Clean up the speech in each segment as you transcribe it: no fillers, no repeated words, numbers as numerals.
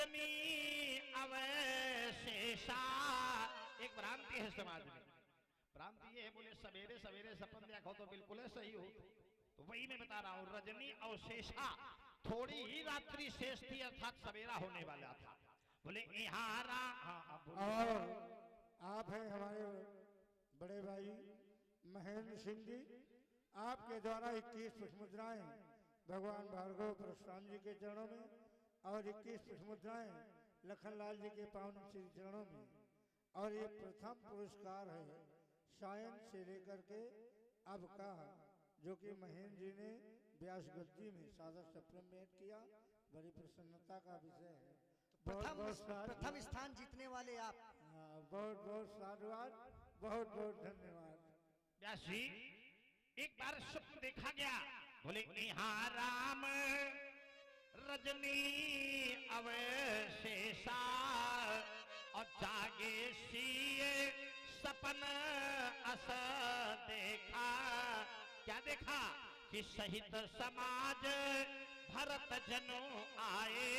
रजनी अवशेषा। एक भ्रांति है समाज में, भ्रांति ये है, बोले सवेरे सवेरे सपन देखो तो बिल्कुल है सही हो, तो वही मैं बता रहा हूँ। रजनी अवशेषा, थोड़ी ही रात्रि शेष थी, अर्थात सवेरा होने वाला था। बोले इहारा। हाँ, और आप हैं हमारे बड़े भाई महेंद्र सिंह जी, आपके द्वारा 21 पुष्प मुद्राएं भगवान भार्गव परशुराम जी के चरणों में और 21 पुष्प मुद्राएं लखनलाल जी के पावन श्री चरणों में, और ये प्रथम पुरस्कार है सायन से लेकर के अब का, जो कि महेंद्र जी ने व्यास गद्दी में सादर सप्रेम में ऐड किया। बड़ी प्रसन्नता का विषय है। प्रथम स्थान जीतने वाले आप। बहुत बहुत साधुवाद, बहुत बहुत धन्यवाद। व्यास जी, एक बार स्वप्न देखा गया, बोले यहाँ राम रजनी अवशेषा, और जागे सीए सपन अस देखा। क्या देखा कि सहित समाज भरत जनो आए,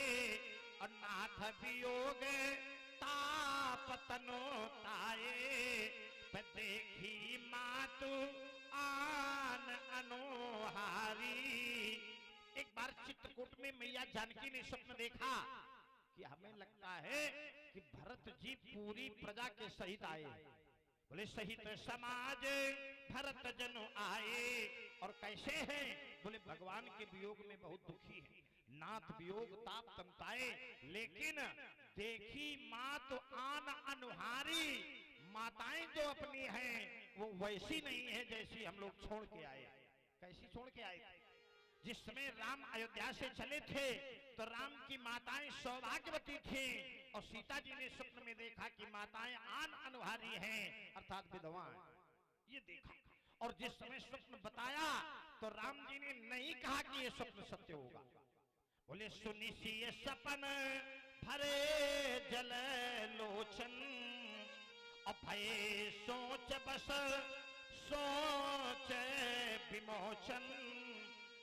और नाथ वियोग तापतनो ताए। देखी मातु आन अनोहारी। एक बार चित्रकूट में मैया जानकी ने स्वप्न देखा कि हमें लगता है कि भरत जी पूरी प्रजा के सहित आए। बोले सहित समाज भरत जन आए, और कैसे हैं? बोले भगवान के वियोग में बहुत दुखी है, नाथ वियोग ताप तमताए। लेकिन देखी मात आन अनुहारी, माताएं जो अपनी हैं वो वैसी नहीं है जैसी हम लोग छोड़ के आए। कैसी छोड़ के आए थे? जिस समय राम अयोध्या से चले थे तो राम की माताएं सौभाग्यवती थी, और सीता जी ने स्वप्न में देखा कि माताएं आन अनुहारी हैं, अर्थात विधवा हैं। ये देखा, और जिस समय स्वप्न बताया तो राम जी ने नहीं कहा कि ये स्वप्न सत्य होगा। बोले सुनी सी ये सपन भरे जल लोचन, और भये सोच बस सोच विमोचन।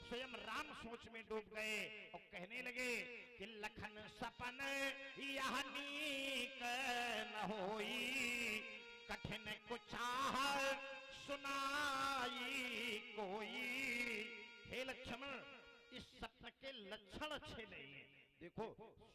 स्वयं राम सोच में डूब गए और कहने लगे कि लखन सपन यह नीक न होई, कठिन कुचाह सुनाई कोई। हे लक्ष्मण, इस स्वप्न के लक्षण अच्छे नहीं है। देखो,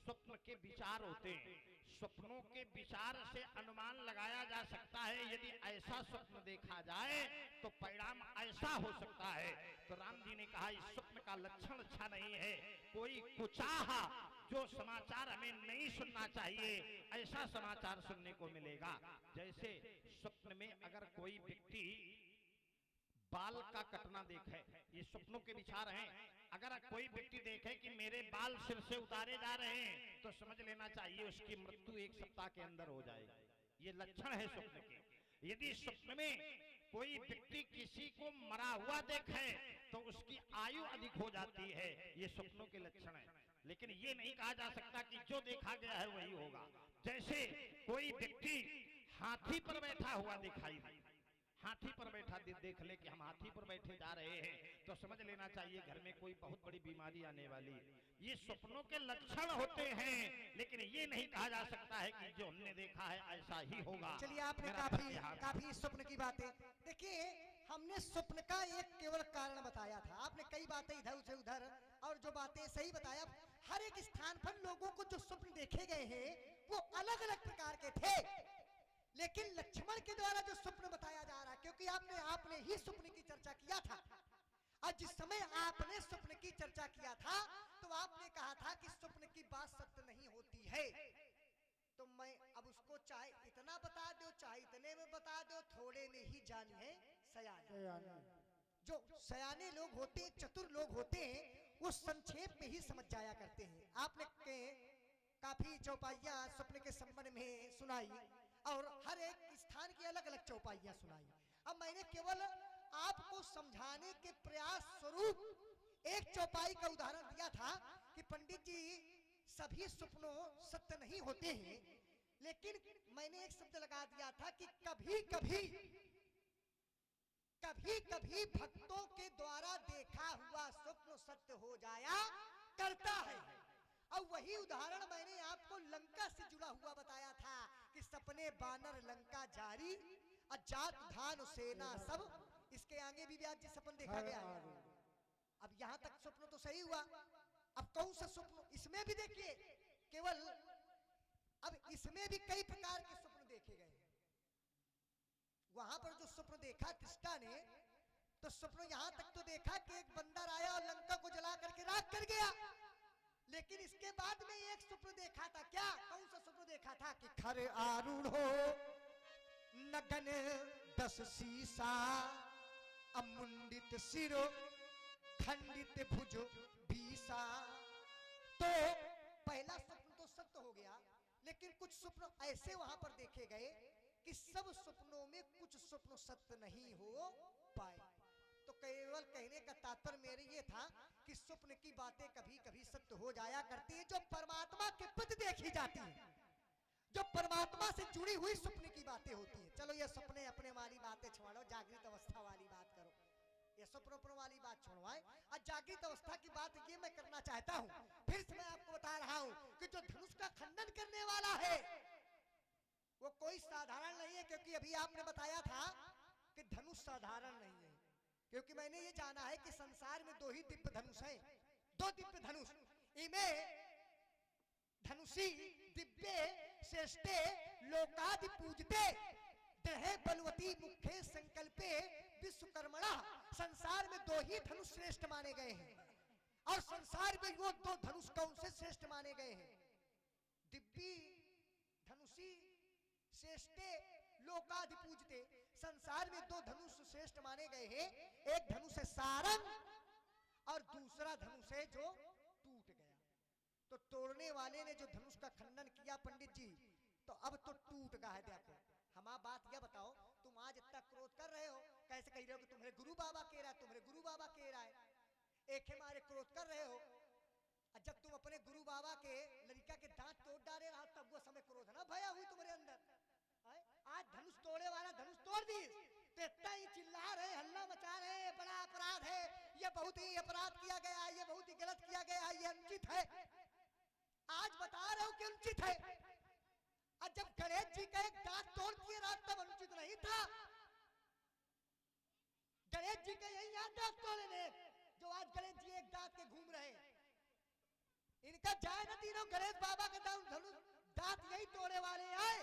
स्वप्न के विचार होते हैं, स्वप्नों के विचार से अनुमान लगाया जा सकता है। यदि ऐसा स्वप्न देखा जाए तो परिणाम ऐसा हो सकता है। तो राम जी ने कहा इस स्वप्न का लक्षण अच्छा नहीं है, कोई कुचाहा, जो समाचार हमें नहीं सुनना चाहिए, ऐसा समाचार सुनने को मिलेगा। जैसे स्वप्न में अगर कोई व्यक्ति बाल का कटना देखे, ये स्वप्नों के विचार हैं। अगर कोई व्यक्ति देखे कि मेरे बाल सिर से उतारे जा रहे हैं तो समझ लेना चाहिए उसकी मृत्यु 1 सप्ताह के अंदर हो जाएगी। ये लक्षण है स्वप्न के। यदि स्वप्न में कोई व्यक्ति किसी को मरा हुआ देखे तो उसकी आयु अधिक हो जाती है, ये स्वप्नों के लक्षण है। लेकिन ये नहीं कहा जा सकता कि जो देखा गया है वही होगा। जैसे कोई व्यक्ति हाथी पर बैठा हुआ दिखाई दे, हाथी पर बैठा देख ले कि हम हाथी पर बैठे जा रहे हैं, तो समझ लेना चाहिए घर में कोई बहुत बड़ी बीमारी आने वाली है। ये स्वप्नों के लक्षण होते हैं, लेकिन ये नहीं कहा जा सकता है कि जो हमने देखा है ऐसा ही होगा। चलिए, आपने काफी स्वप्न की बातें देखिए। हमने स्वप्न का एक केवल कारण बताया था, आपने कई बातें इधर से उधर और जो बातें सही बताया। हर एक स्थान पर लोगों को जो स्वप्न देखे गए हैं वो अलग अलग प्रकार के थे, लेकिन लक्ष्मण के द्वारा जो स्वप्न बताया जा रहा है, क्योंकि आपने ही स्वप्न की चर्चा किया था, और जिस समय आपने स्वप्न की चर्चा किया था तो आपने कहा था कि स्वप्न की बात सत्य नहीं होती है। तो मैं अब उसको चाहे इतना बता दो चाहे इतने में बता दो, थोड़े ने ही जानी है सयाने। जो सयाने लोग होते हैं, चतुर लोग होते हैं, वो संक्षेप में ही समझ जाया करते हैं। आपने काफी चौपाइयां स्वप्न के संबंध में सुनाई और हर एक स्थान की अलग अलग चौपाइयां सुनाई। अब मैंने केवल आपको समझाने के प्रयास स्वरूप एक चौपाई का उदाहरण दिया था कि पंडित जी सभी स्वप्नों सत्य नहीं होते हैं, लेकिन मैंने एक शब्द लगा दिया था कि कभी कभी भक्तों के द्वारा देखा हुआ स्वप्न सत्य हो जाया करता है। और वही उदाहरण मैंने आपको लंका से जुड़ा हुआ बताया था कि सपने बानर लंका जारी, अजात धान सेना सब। इसके आगे भी व्यास जी सपन देखा गया है। अब यहां तक स्वप्न तो सही हुआ, अब कौन सा स्वप्न इसमें भी देखिए, केवल अब इसमें भी कई प्रकार के स्वप्न देखे गए। वहां पर जो स्वप्न देखा कृष्णा ने, तो स्वप्न यहां तक तो देखा कि एक बंदर आया और लंका को जला करके राख कर गया, लेकिन इसके बाद में एक स्वप्न देखा था। क्या, कौन सा स्वप्न देखा था कि खर आरूढ़ हो नगन 10 सीसा, अमुंडित सिरो खंडित भुज बीसा। तो पहला स्वप्न तो सत्य हो गया, लेकिन कुछ स्वप्न ऐसे वहां पर देखे गए कि सब स्वप्नों में कुछ स्वप्न सत्य नहीं हो पाए। तो केवल कहने का तात्पर्य मेरे ये था कि स्वप्न की बातें कभी कभी सत्य हो जाया करती है, जो परमात्मा के प्रति देखी जाती है, जो परमात्मा से जुड़ी हुई स्वप्न की बातें होती है। चलो ये सपने अपने वाली बातें छोड़ो, जागृत अवस्था वाली बात करो, ये स्वप्न वाली बात छोड़वाए। और जागृत अवस्था की बात ये मैं करना चाहता हूँ। फिर से मैं आपको बता रहा हूँ कि जो धनुष का खंडन करने वाला है वो कोई साधारण नहीं है, क्योंकि अभी आपने बताया था कि धनुष साधारण नहीं है, क्योंकि मैंने ये जाना है कि संसार में 2 ही दिव्य धनुष हैं, 2 दिव्य धनुष। इनमें धनुषी दिव्य श्रेष्ठे लोकादि पूजते दहे बलवती मुखे संकल्पे विश्वकर्मणा। संसार में 2 ही धनुष श्रेष्ठ माने गए हैं, और संसार में वो 2 धनुष कौन से श्रेष्ठ माने गए हैं? दिव्य धनुषी श्रेष्ठे लोकादि पूजते। संसार में 2 धनुष श्रेष्ठ माने गए हैं, एक धनुष है सारंग और दूसरा धनुष है जो टूट गया। तो तोड़ने वाले ने जो धनुष का खंडन किया पंडित जी, तो अब तो टूट गया है। देखो हम आप बात यह बताओ, तुम आज इतना क्रोध कर रहे हो, कैसे कह रहे हो कि तुम्हारे गुरु बाबा कह रहा है, तुम्हारे गुरु बाबा कह रहा है, एक है मारे क्रोध कर रहे हो। जब तुम अपने गुरु बाबा के लड़का के दांत तोड़ डाले रहा, तब वो समय क्रोध ना भया हुई तुम्हारे अंदर। आज धनुष तोड़े वाला धनुष तोड़ दी, तो इतना ही चिल्ला रहे, हल्ला मचा रहे, बड़ा अपराध है, ये बहुत ही अपराध किया गया, ये बहुत ही गलत किया गया, ये अनुचित है। आज बता रहे हो कि अनुचित है, और जब गणेश जी का एक दांत तोड़ दिए रहा तब अनुचित नहीं था। गणेश जी का यही याद दांत तोड़े ने, जो आज गणेश जी एक दांत के घूम रहे, इनका जाए न तीनों गणेश बाबा का दांत यही तोड़े वाले आए।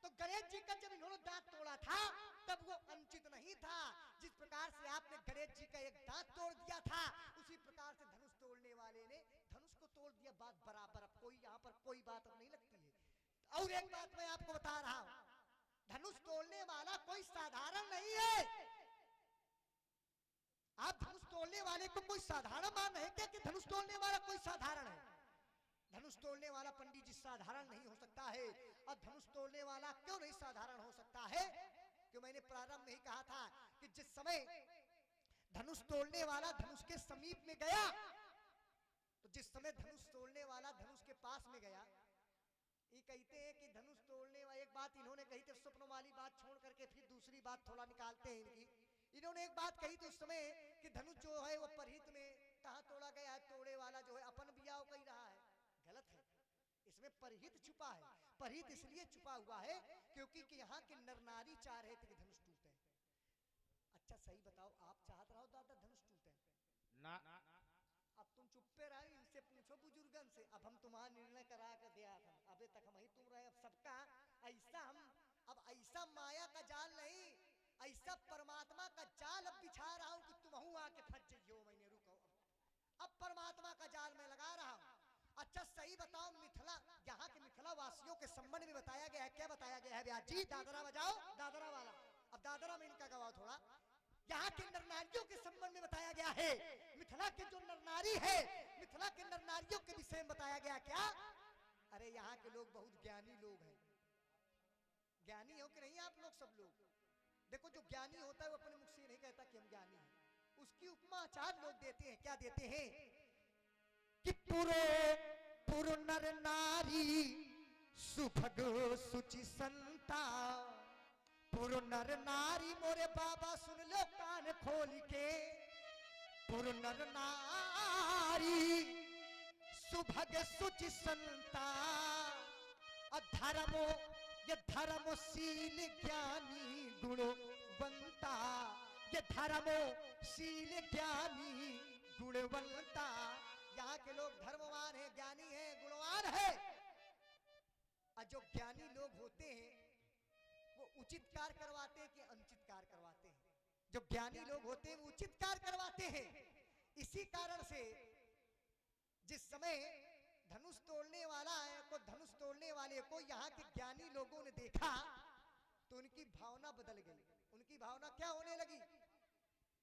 तो गणेश जी का जब इन्होंने दांत तोड़ा था तब वो अनुचित नहीं था। जिस प्रकार से आपने गणेश जी का एक दांत तोड़ दिया था, उसी प्रकार से धनुष तोड़ने वाले ने धनुष को तोड़ दिया। बात बराबर, अब कोई यहाँ पर कोई बात अब नहीं लगती है। और एक बात मैं आपको बता रहा हूं, धनुष तोड़ने वाला कोई साधारण नहीं है। आप धनुष तोड़ने वाले को कोई साधारण मान रहे क्या कि धनुष तोड़ने वाला कोई साधारण है? धनुष तोड़ने वाला पंडित जी साधारण नहीं हो सकता है। और धनुष तोड़ने वाला क्यों नहीं साधारण हो सकता है? कि मैंने प्रारंभ में ही कहा था कि जिस समय धनुष तोड़ने वाला धनुष के समीप में गया, तो जिस समय धनुष तोड़ने वाला धनुष के पास में गया, ये कहते हैं कि धनुष तोड़ने वाला, एक बात इन्होंने कही थी, स्वप्न वाली बात छोड़ करके फिर दूसरी बात थोड़ा निकालते हैं इनकी। इन्होंने एक बात कही थी उस समय कि धनुष जो है वो परहित में कहाँ तोड़ा गया है, तोड़े वाला जो है अपन बियाह कही रहा है, गलत है। इसमें परहित छुपा है। परहित इसलिए छुपा हुआ है क्योंकि कि यहाँ के नर नारी चाह रहे थे कि धनुष टूटे। अच्छा सही बताओ, आप चाहते रहो दादा धनुष टूटे ना? अब तुम चुप्पे रहे, इनसे पूछो बुजुर्गन से। अब हम तुम्हारा निर्णय करा कर दिया था, अबे तक हम ही तुम रहे। अब सबका ऐसा हम अब ऐसा माया का जाल नहीं, ऐसा परमात्मा का जाल अब बिछा रहा हूं कि तुम आके फंस जाइयो। मैंने रुको, अब परमात्मा का जाल मैं लगा रहा हूं। अच्छा सही बताओ, मिथिला, यहाँ के मिथिला वासियों के संबंध में बताया गया है। क्या बताया गया है व्यास जी? दादरा बजाओ, दादरा वाला। अब दादरा में इनका गवाह थोड़ा। यहाँ के नर नारियों के संबंध में बताया गया है। मिथिला के जो नर नारी है, मिथिला के नर नारियों के विषय में बताया गया। क्या? अरे यहाँ के लोग बहुत ज्ञानी लोग हैं। ज्ञानी हो कि नहीं आप लोग? सब लोग देखो, जो ज्ञानी होता है वो अपने मुख से नहीं कहता कि हम ज्ञानी हैं। उसकी उपमा आचार्य लोग देते हैं। क्या देते हैं? कि पुर नर नारी सुभग सुचि संता। पुर नर नारी, मोरे बाबा सुन लो कान खोल के। पुर नर नारी सुभग सुचि संता अधर्मो ये धर्मशील ज्ञानी गुणवंता, ये धर्मशील ज्ञानी गुणवंता। यहाँ के लोग धर्मवान है, ज्ञानी है, गुणवान है। और जो ज्ञानी लोग होते हैं वो उचित कार्य करवाते हैं कि अनुचित कार्य करवाते हैं? जो ज्ञानी लोग होते हैं वो उचित कार्य करवाते हैं। इसी कारण से जिस समय धनुष तोड़ने वाला है को धनुष तोड़ने वाले को यहाँ के ज्ञानी लोगों ने देखा तो उनकी भावना बदल गई। उनकी भावना क्या होने लगी?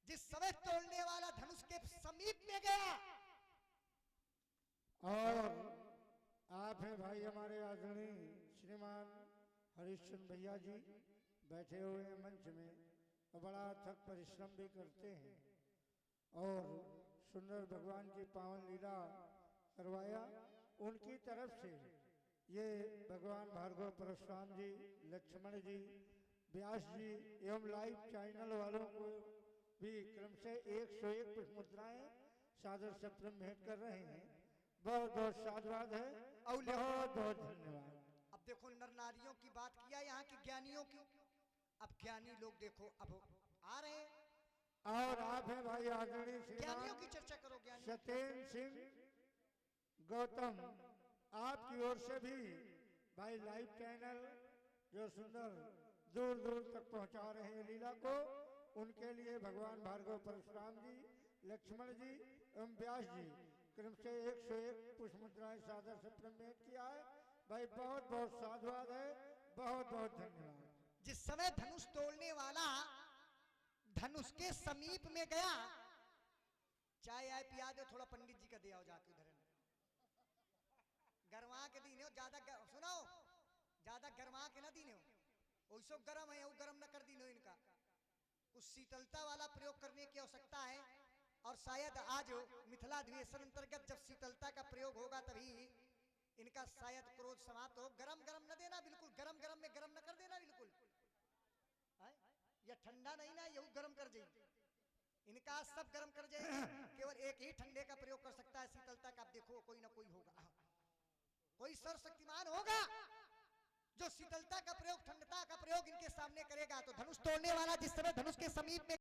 जिस समय तोड़ने वाला धनुष के समीप में गया, और आप हैं भाई हमारे आदरणीय श्रीमान हरिश्चंद्र भैया जी बैठे हुए हैं मंच में और बड़ा अथक परिश्रम भी करते हैं और सुंदर भगवान की पावन लीला करवाया। उनकी तरफ से ये भगवान भार्गव परशुराम जी, लक्ष्मण जी, व्यास जी एवं लाइव चैनल वालों को भी क्रम से 101 पुष्प मुद्राएं सादर से भेंट कर रहे हैं। बहुत बहुत साधुवाद है और बहुत बहुत धन्यवाद। अब देखो नर नारियों की बात किया, यहाँ के ज्ञानियों की। अब ज्ञानी लोग देखो अब आ रहे हैं और आप हैं भाई आदरणीय ज्ञानियों की चर्चा करो। ज्ञानी सत्येंद्र सिंह गौतम, आपकी ओर से भी भाई लाइव चैनल जो सुंदर दूर दूर तक पहुंचा रहे हैं लीला को, उनके लिए भगवान भार्गव परशुराम जी, लक्ष्मण जी एवं व्यास जी क्रम से 101 पुष्प मुद्राएं सादर से भेंट किया है। भाई बहुत बहुत साधुवाद है, बहुत बहुत धन्यवाद। जिस समय धनुष तोड़ने वाला धनुष के समीप में गया, चाय आए पिया दो, थोड़ा पंडित जी का दे आओ जाके उधर गरमा के दीने हो, ज्यादा सुनो, ज्यादा गरमा के ना दीने हो, वैसो गरम है वो गरम न कर दीने हो। इनका कुछ शीतलता वाला प्रयोग करने की आवश्यकता है और शायद आज मिथिला अधिवेशन अंतर्गत जब शीतलता का प्रयोग होगा तभी इनका शायद क्रोध समाप्त हो। गरम गरम न देना, बिल्कुल गरम गरम में गरम न कर देना बिल्कुल। या ठंडा नहीं ना, यही गरम कर जाए, इनका सब गरम कर जाए। केवल एक ही ठंडे का प्रयोग कर सकता है शीतलता का। आप देखो कोई ना कोई होगा, कोई सर्वशक्तिमान होगा जो शीतलता का प्रयोग, ठंडता का प्रयोग इनके सामने करेगा। तो धनुष तोड़ने वाला जिस समय धनुष के समीप में